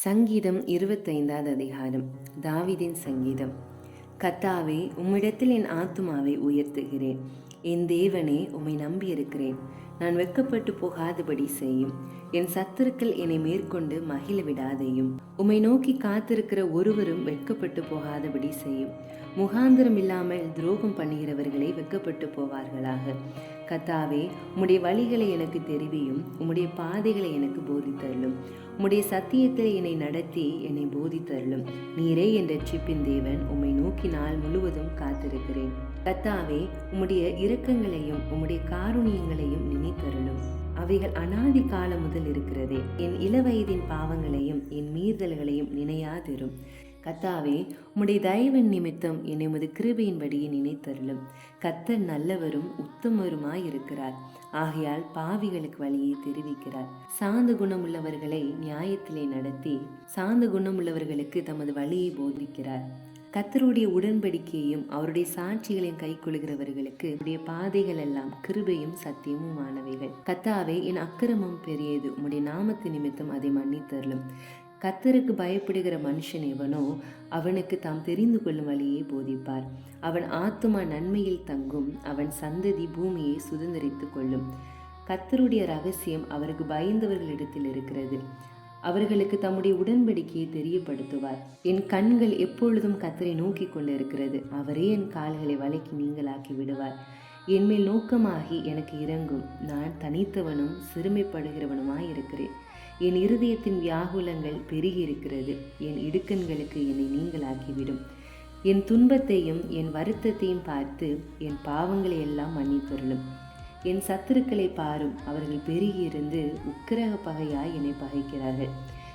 சங்கீதம் 25வது அதிகாரம். தாவீதின் சங்கீதம். கர்த்தாவே, உம்மிடத்தில் என் ஆத்துமாவை உயர்த்துகிறேன். என் தேவனே, உம்மை நம்பியிருக்கிறேன். நான் வெட்கப்பட்டு போகாதபடி செய்யும். என் சத்துருக்கள் என்னை மேற்கொண்டு மகிழ விடாதையும். உம்மை நோக்கி காத்திருக்கிற ஒருவரும் வெட்கப்பட்டு போகாதபடி செய்யும். முகாந்திரம் இல்லாமல் துரோகம் பண்ணுகிறவர்களை வெட்கப்பட்டு போவார்களாக. கர்த்தாவே, உம்முடைய வழிகளை எனக்கு தெரிவியும். உம்முடைய பாதைகளை எனக்கு போதித்தருளும். உம்முடைய சத்தியத்தில் என்னை நடத்தி என்னை போதித்தருளும். நீரே என் ரட்சிப்பின் தேவன். உம்மை நோக்கி நாள் முழுவதும் காத்திருக்கிறேன். கர்த்தாவே, உம்முடைய இரக்கங்களையும் உம்முடைய காருணியங்களையும் நினைத்தருளும். அவைகள் அநாதி காலம் முதல் இருக்கிறதே. என் இளவயதின் பாவங்களையும் என் மீறுதல்களையும் நினையாதிரும். கர்த்தாவே, உம்முடைய தயவின் நிமித்தம் என்னை உமது கிருபையின்படியே நினைத்தருளும். கர்த்தர் நல்லவரும் உத்தமருமாயிருக்கிறார். ஆகையால் பாவிகளுக்கு வழியை தெரிவிக்கிறார். சாந்த குணமுள்ளவர்களை நியாயத்திலே நடத்தி சாந்த குணமுள்ளவர்களுக்கு தமது வழியை போதிக்கிறார். கர்த்தருடைய உடன்படிக்கையையும் அவருடைய சாட்சிகளையும் கை கொள்கிறவர்களுக்கு உடைய பாதைகள் எல்லாம் கிருபையும் சத்தியமுமானவைகள். கர்த்தாவே, என் அக்கிரமம் பெரியது. உம்முடைய நாமத்து நிமித்தம் அதை மன்னித்தருளும். கர்த்தருக்கு பயப்படுகிற மனுஷன் எவனோ அவனுக்கு தாம் தெரிந்து கொள்ளும் வழியை போதிப்பார். அவன் ஆத்துமா நன்மையில் தங்கும். அவன் சந்ததி பூமியை சுதந்திரித்துக் கொள்ளும். கர்த்தருடைய ரகசியம் அவருக்கு பயந்தவர்களிடத்தில் இருக்கிறது. அவர்களுக்கு தம்முடைய உடன்படிக்கையை தெரியப்படுத்துவார். என் கண்கள் எப்பொழுதும் கர்த்தரை நோக்கி கொண்டிருக்கிறது. அவரே என் கால்களை வலைக்கு நீங்களாக்கி விடுவார். என்மேல் நோக்கமாகி எனக்கு இரங்கும். நான் தனித்தவனும் சிறுமைப்படுகிறவனுமாய் இருக்கிறேன். என் இருதயத்தின் வியாகுலங்கள் பெருகி இருக்கிறது. என் இடுக்கண்களுக்கு என்னை நீங்களாக்கிவிடும். என் துன்பத்தையும் என் வருத்தத்தையும் பார்த்து என் பாவங்களை எல்லாம் மன்னித்தருளும். என் சத்துருக்களை பாரும். அவர்கள் பெருகியிருந்து உக்கிரக பகையாய் என்னை பகைக்கிறார்கள்.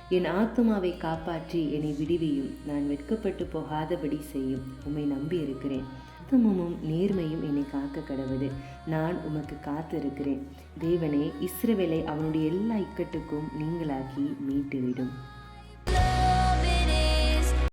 என் ஆத்துமாவை காப்பாற்றி என்னை விடுவியும். நான் வெட்கப்பட்டு போகாதபடி செய்யும். உம்மை நம்பி இருக்கிறேன். உத்தமமும் நேர்மையும் என்னை காக்க கடவுது. நான் உமக்கு காத்திருக்கிறேன். தேவனே, இஸ்ரவேலை அவனுடைய எல்லா இக்கட்டுக்கும் நீங்களாக்கி மீட்டுவிடும்.